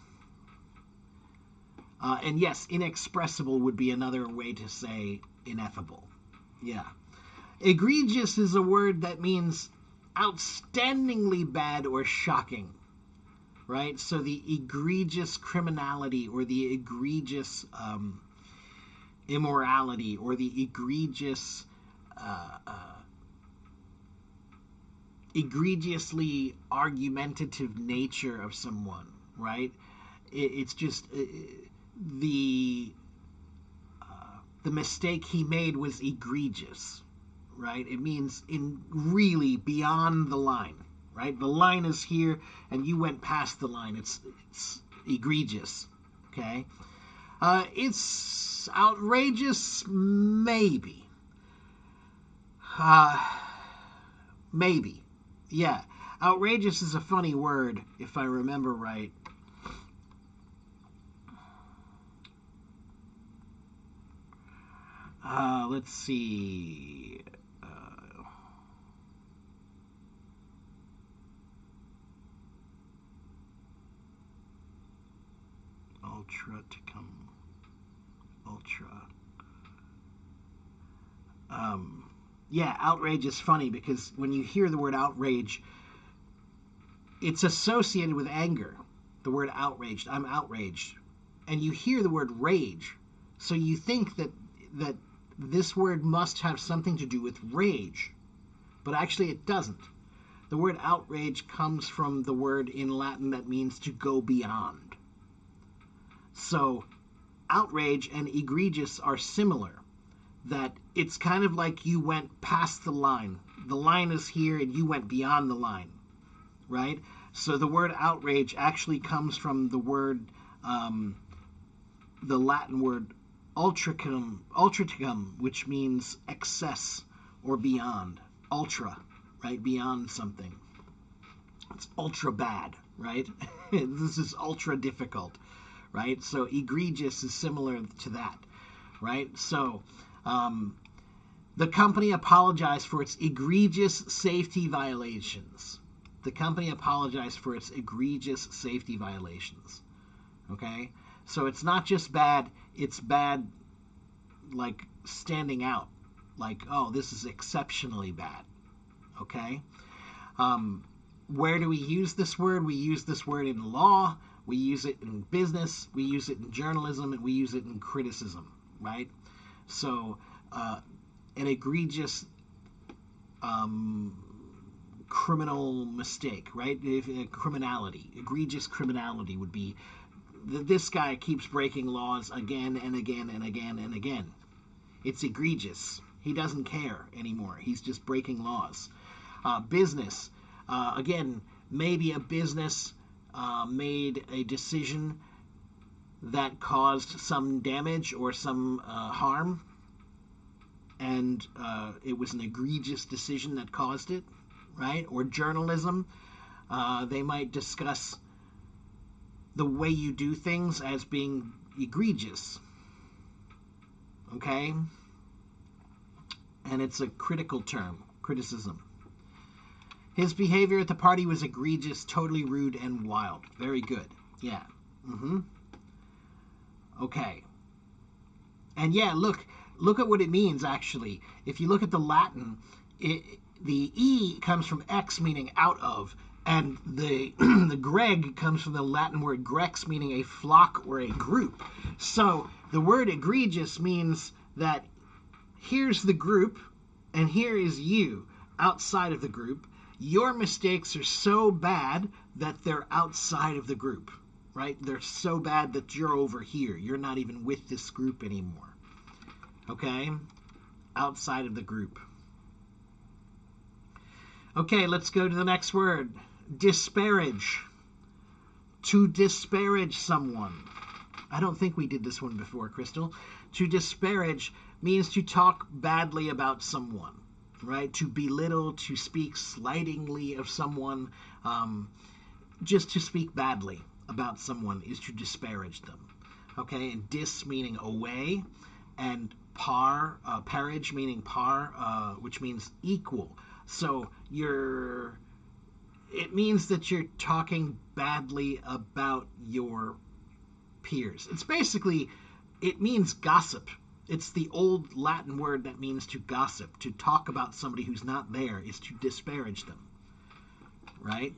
And yes, inexpressible would be another way to say ineffable. Yeah. Egregious is a word that means outstandingly bad or shocking, right? So the egregious criminality or the egregious immorality or the egregiously argumentative nature of someone, right? It's just the the mistake he made was egregious, right? It means in really beyond the line, right? The line is here, and you went past the line. It's egregious, okay? It's outrageous, maybe. Uh, maybe. Yeah. Outrageous is a funny word, if I remember right. Let's see. Ultra to come. Ultra. Yeah, outrage is funny because when you hear the word outrage, it's associated with anger. The word outraged. I'm outraged. And you hear the word rage. So you think that this word must have something to do with rage. But actually it doesn't. The word outrage comes from the word in Latin that means to go beyond. So outrage and egregious are similar, that it's kind of like you went past the line. The line is here and you went beyond the line, right? So the word outrage actually comes from the word, the Latin word ultraticum, which means excess or beyond. Ultra, right? Beyond something. It's ultra bad, right? This is ultra difficult, right? So egregious is similar to that, right? So the company apologized for its egregious safety violations. The company apologized for its egregious safety violations. Okay? So it's not just bad, it's bad like standing out. Like, oh, this is exceptionally bad. Okay? Where do we use this word? We use this word in law, we use it in business, we use it in journalism, and we use it in criticism, right? So, an egregious criminal mistake, right? Criminality, egregious criminality would be this guy keeps breaking laws again and again and again and again. It's egregious. He doesn't care anymore. He's just breaking laws. Business, again, maybe a business made a decision that caused some damage or some harm, and it was an egregious decision that caused it, right? Or journalism, they might discuss the way you do things as being egregious, okay? And it's a critical term, criticism. His behavior at the party was egregious, totally rude, and wild. Very good. Yeah. Okay. And yeah, look at what it means, actually. If you look at the Latin, the E comes from ex, meaning out of, and the the greg comes from the Latin word grex, meaning a flock or a group. So the word egregious means that here's the group, and here is you outside of the group. Your mistakes are so bad that they're outside of the group, right? They're so bad that you're over here. You're not even with this group anymore. Okay? Outside of the group. Okay, let's go to the next word. Disparage. To disparage someone. I don't think we did this one before, Crystal. To disparage means to talk badly about someone, right? To belittle, to speak slightingly of someone. Just to speak badly about someone is to disparage them. Okay, and dis meaning away, and parage meaning par, which means equal. So it means that you're talking badly about your peers. It means gossip. It's the old Latin word that means to gossip. To talk about somebody who's not there is to disparage them, right?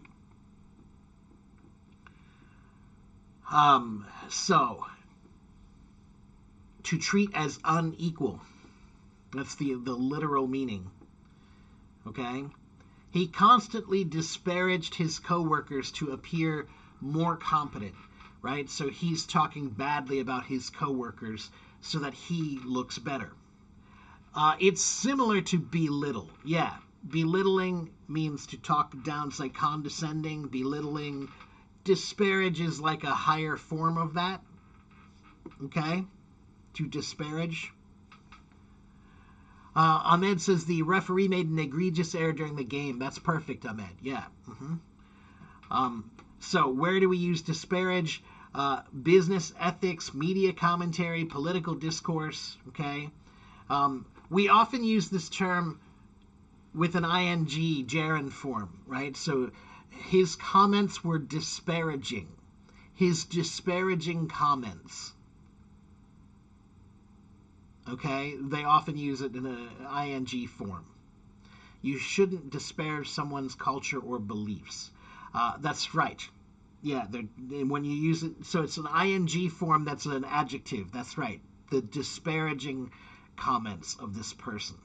So, to treat as unequal. That's the literal meaning. Okay? He constantly disparaged his coworkers to appear more competent, right? So he's talking badly about his coworkers so that he looks better. It's similar to belittle. Yeah, belittling means to talk down. It's like condescending, belittling. Disparage is like a higher form of that. Okay? To disparage. Ahmed says the referee made an egregious error during the game. That's perfect, Ahmed. Yeah. So where do we use disparage? Business ethics, media commentary, political discourse. Okay. We often use this term with an ing, gerund form, right? So his comments were disparaging. His disparaging comments. Okay? They often use it in an ing form. You shouldn't disparage someone's culture or beliefs. That's right. Yeah, when you use it, so it's an ing form that's an adjective. That's right. The disparaging comments of this person.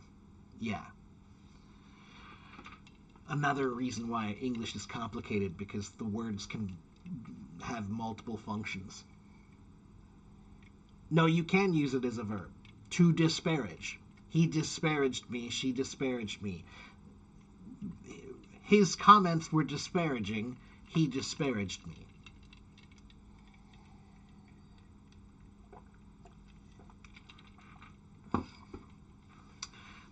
Yeah. another reason why English is complicated, because the words can have multiple functions. No, you can use it as a verb. To disparage. He disparaged me. She disparaged me. His comments were disparaging. He disparaged me.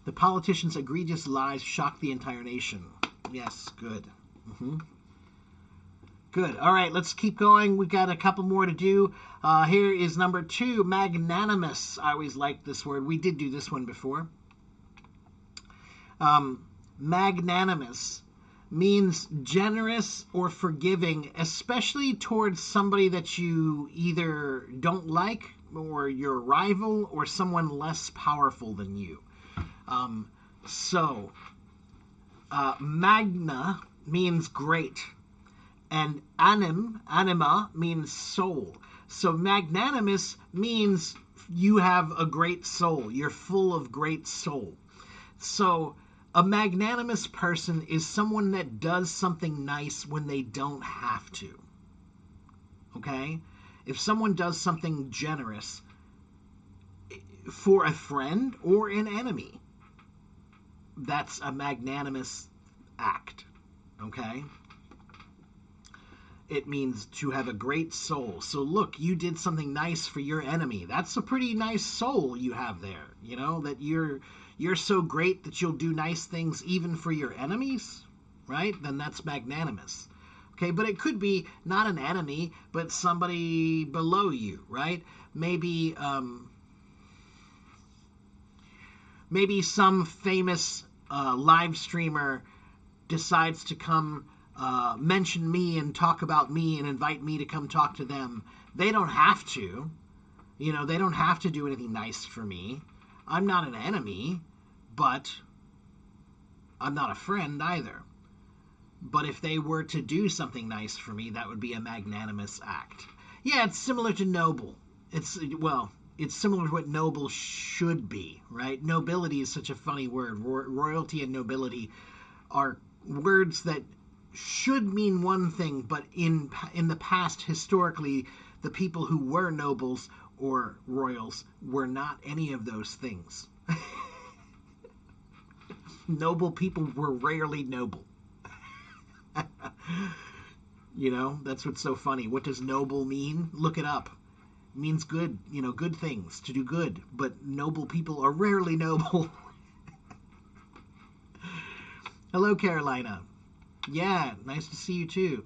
The politician's egregious lies shocked the entire nation. Yes, good. Good. All right, let's keep going. We've got a couple more to do. Here is number 2, magnanimous. I always liked this word. We did do this one before. Magnanimous means generous or forgiving, especially towards somebody that you either don't like, or your rival, or someone less powerful than you. Magna means great, and anima means soul. So magnanimous means you have a great soul. You're full of great soul. So a magnanimous person is someone that does something nice when they don't have to. Okay? If someone does something generous for a friend or an enemy, that's a magnanimous act. Okay? It means to have a great soul. So look, you did something nice for your enemy. That's a pretty nice soul you have there. You know, that you're so great that you'll do nice things even for your enemies, right? Then that's magnanimous. Okay, but it could be not an enemy, but somebody below you, right? Maybe some famous live streamer decides to come mention me and talk about me and invite me to come talk to them. They don't have to. You know, they don't have to do anything nice for me. I'm not an enemy, but I'm not a friend either. But if they were to do something nice for me, that would be a magnanimous act. Yeah, it's similar to noble. It's similar to what noble should be, right? Nobility is such a funny word. Royalty and nobility are words that should mean one thing, but in the past, historically, the people who were nobles or royals were not any of those things. Noble people were rarely noble. You know, that's what's so funny. What does noble mean? Look it up. It means good, you know, good things, to do good. But noble people are rarely noble. Hello, Carolina. Yeah, nice to see you too.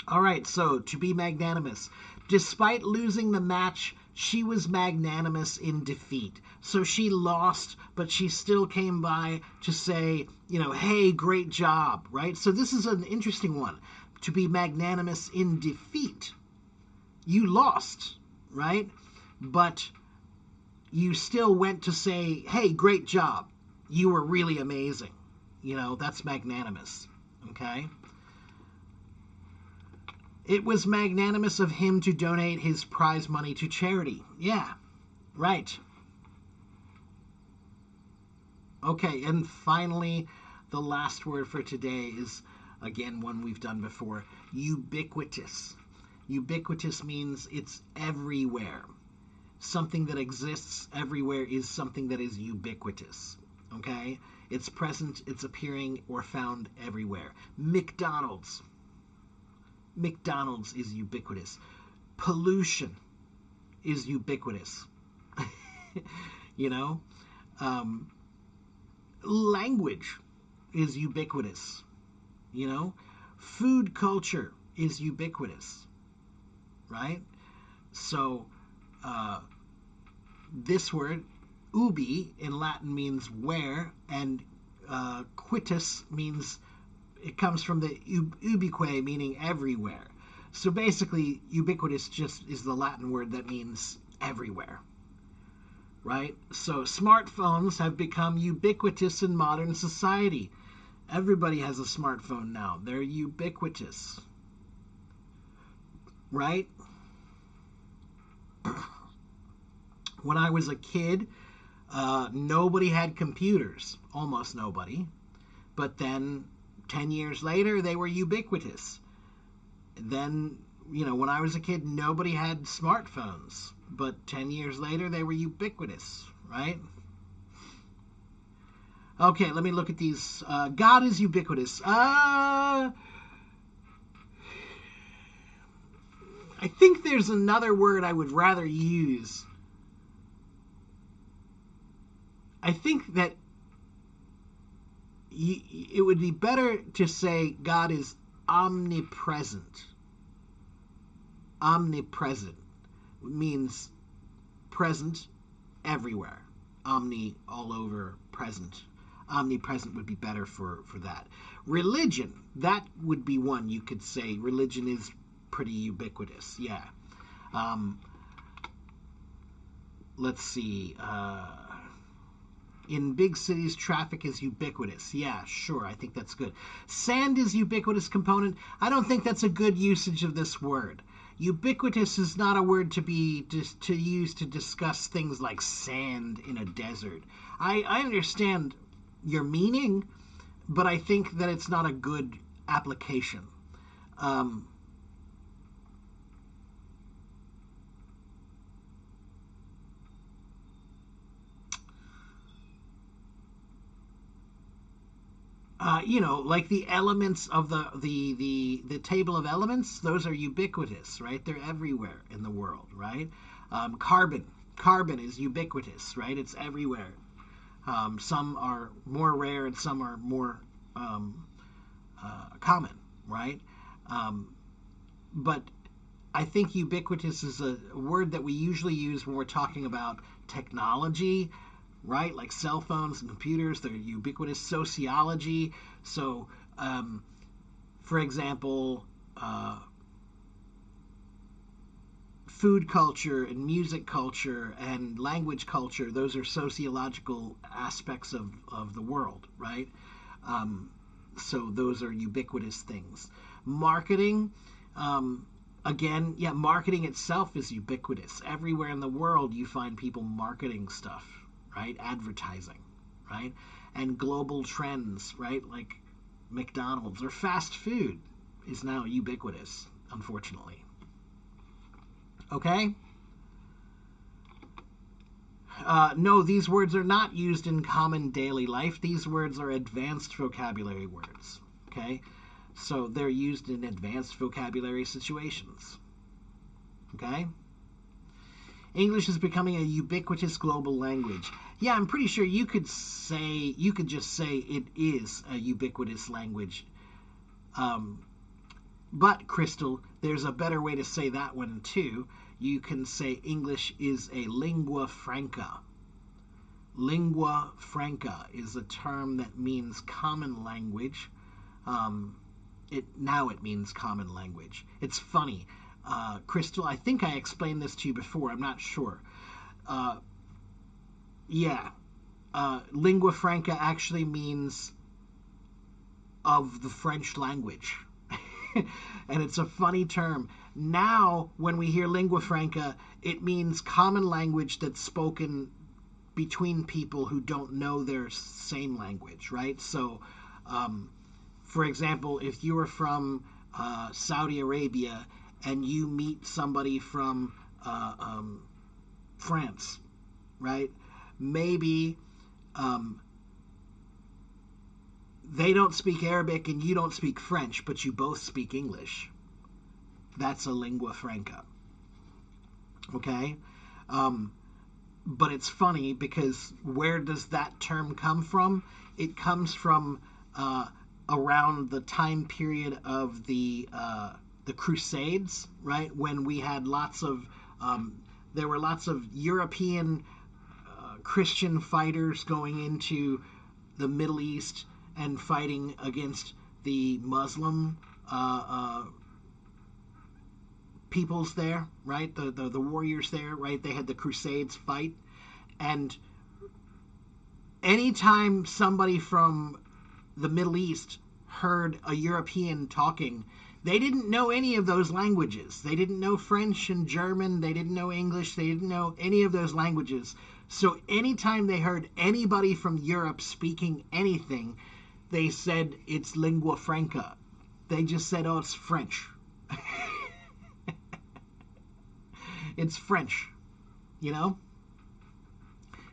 All right, so to be magnanimous. Despite losing the match, she was magnanimous in defeat. So she lost, but she still came by to say, you know, hey, great job, right? So this is an interesting one. To be magnanimous in defeat. You lost, right? But you still went to say, hey, great job. You were really amazing. You know, that's magnanimous, okay? It was magnanimous of him to donate his prize money to charity. Yeah, right. Okay, and finally, the last word for today is, again, one we've done before, ubiquitous. Ubiquitous means it's everywhere. Something that exists everywhere is something that is ubiquitous, okay? It's present, it's appearing, or found everywhere. McDonald's. McDonald's is ubiquitous. Pollution is ubiquitous. You know? Language is ubiquitous. You know? Food culture is ubiquitous. Right? So, this word, ubi, in Latin means where, and quitus means, it comes from the ubique, meaning everywhere. So basically, ubiquitous just is the Latin word that means everywhere. Right? So smartphones have become ubiquitous in modern society. Everybody has a smartphone now. They're ubiquitous. Right? When I was a kid, nobody had computers. Almost nobody. But then 10 years later, they were ubiquitous. Then, when I was a kid, nobody had smartphones. But 10 years later, they were ubiquitous, right? Okay, let me look at these. God is ubiquitous. I think there's another word I would rather use. I think that it would be better to say God is omnipresent. Omnipresent means present everywhere. Omni, all over, present. Omnipresent would be better for that. Religion, that would be one you could say. Religion is pretty ubiquitous, yeah. Let's see. In big cities, traffic is ubiquitous. Yeah, sure, I think that's good. Sand is ubiquitous component. I don't think that's a good usage of this word. Ubiquitous is not a word to use to discuss things like sand in a desert. I understand your meaning, but I think that it's not a good application. Like the elements of the table of elements, those are ubiquitous, right? They're everywhere in the world, right? Carbon is ubiquitous, right? It's everywhere. Some are more rare and some are more common, right? But I think ubiquitous is a word that we usually use when we're talking about technology, right? Like cell phones and computers, they're ubiquitous. Sociology. So, for example, food culture and music culture and language culture, those are sociological aspects of the world, right? So those are ubiquitous things. Marketing, again, yeah, marketing itself is ubiquitous. Everywhere in the world you find people marketing stuff, right? Advertising, right? And global trends, right? Like McDonald's or fast food is now ubiquitous, unfortunately. Okay? No, these words are not used in common daily life. These words are advanced vocabulary words. Okay? So they're used in advanced vocabulary situations. Okay? English is becoming a ubiquitous global language. Yeah, I'm pretty sure you could just say it is a ubiquitous language. But, Crystal, there's a better way to say that one, too. You can say English is a lingua franca. Lingua franca is a term that means common language. Now it means common language. It's funny. Crystal, I think I explained this to you before. I'm not sure. Yeah. Lingua franca actually means of the French language. And it's a funny term. Now, when we hear lingua franca, it means common language that's spoken between people who don't know their same language, right? So, for example, if you are from Saudi Arabia and you meet somebody from France, right? Maybe they don't speak Arabic and you don't speak French, but you both speak English. That's a lingua franca. Okay? But it's funny because where does that term come from? It comes from around the time period of the Crusades, right? When we had there were lots of European Christian fighters going into the Middle East and fighting against the Muslim peoples there, right? The warriors there, right? They had the Crusades fight. And anytime somebody from the Middle East heard a European talking, they didn't know any of those languages. They didn't know French and German. They didn't know English. They didn't know any of those languages. So anytime they heard anybody from Europe speaking anything, they said it's lingua franca. They just said, oh, it's French. It's French, you know?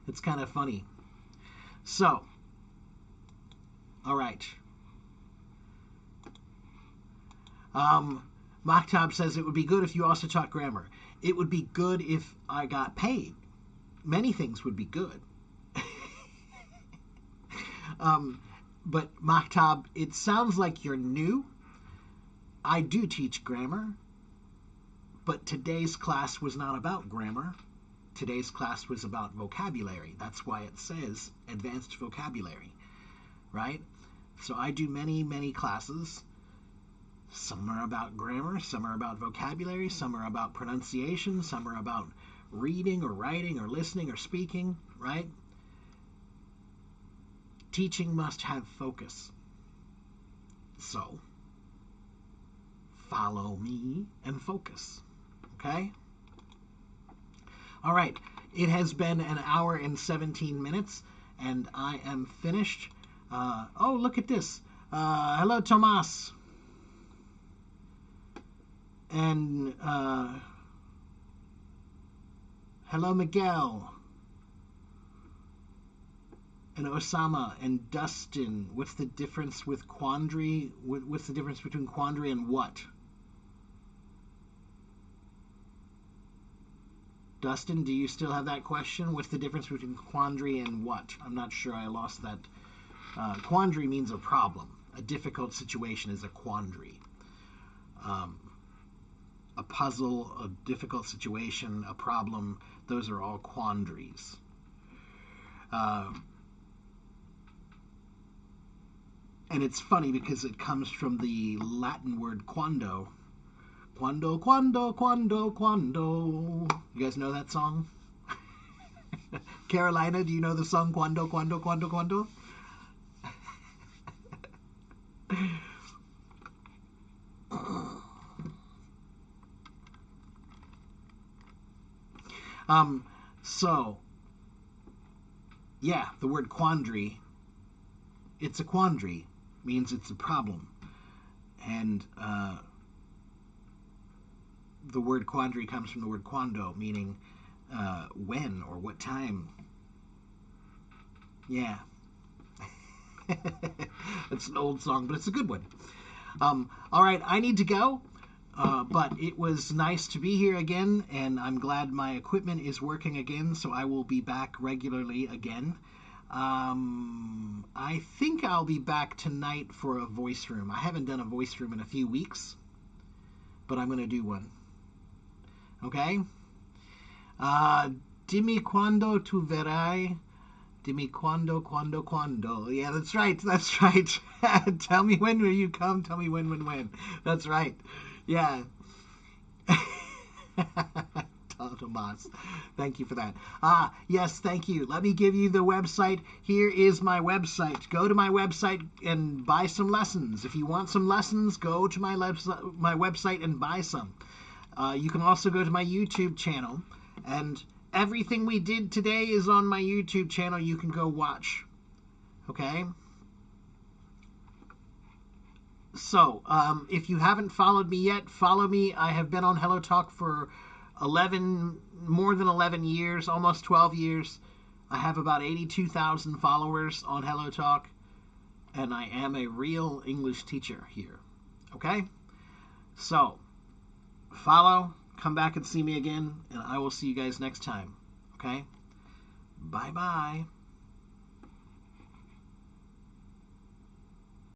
It's kind of funny. So, all right. Makhtab says it would be good if you also taught grammar. It would be good if I got paid. Many things would be good. But Makhtab, it sounds like you're new. I do teach grammar, but today's class was not about grammar. Today's class was about vocabulary. That's why it says advanced vocabulary, right? So I do many, many classes. Some are about grammar, some are about vocabulary, some are about pronunciation, some are about reading or writing or listening or speaking, right? Teaching must have focus. So, follow me and focus, okay? All right, it has been an hour and 17 minutes, and I am finished. Oh, look at this. Hello, Tomas. And hello, Miguel. And Osama and Dustin. What's the difference with quandary? What's the difference between quandary and what? Dustin, do you still have that question? What's the difference between quandary and what? I'm not sure. I lost that. Quandary means a problem. A difficult situation is a quandary. A puzzle, a difficult situation, a problem, those are all quandaries. And it's funny because it comes from the Latin word quando. Quando, quando, quando, quando. You guys know that song? Carolina, do you know the song Quando, quando, quando, quando? So, yeah, the word quandary, it's a quandary, means it's a problem. And the word quandary comes from the word quando, meaning when or what time. Yeah. It's an old song, but it's a good one. All right, I need to go. But it was nice to be here again, and I'm glad my equipment is working again, so I will be back regularly again. I think I'll be back tonight for a voice room. I haven't done a voice room in a few weeks, but I'm going to do one. Okay? Dimmi quando tu verrai. Dimmi quando. Yeah, that's right. Tell me when will you come. Tell me when. That's right. Yeah. Tomas, thank you for that. Yes, thank you. Let me give you the website. Here is my website. Go to my website and buy some lessons. If you want some lessons, go to my website and buy some. You can also go to my YouTube channel, and everything we did today is on my YouTube channel. You can go watch. Okay? So, if you haven't followed me yet, follow me. I have been on Hello Talk for more than 11 years, almost 12 years. I have about 82,000 followers on Hello Talk, and I am a real English teacher here. Okay? So, follow, come back and see me again, and I will see you guys next time. Okay? Bye-bye.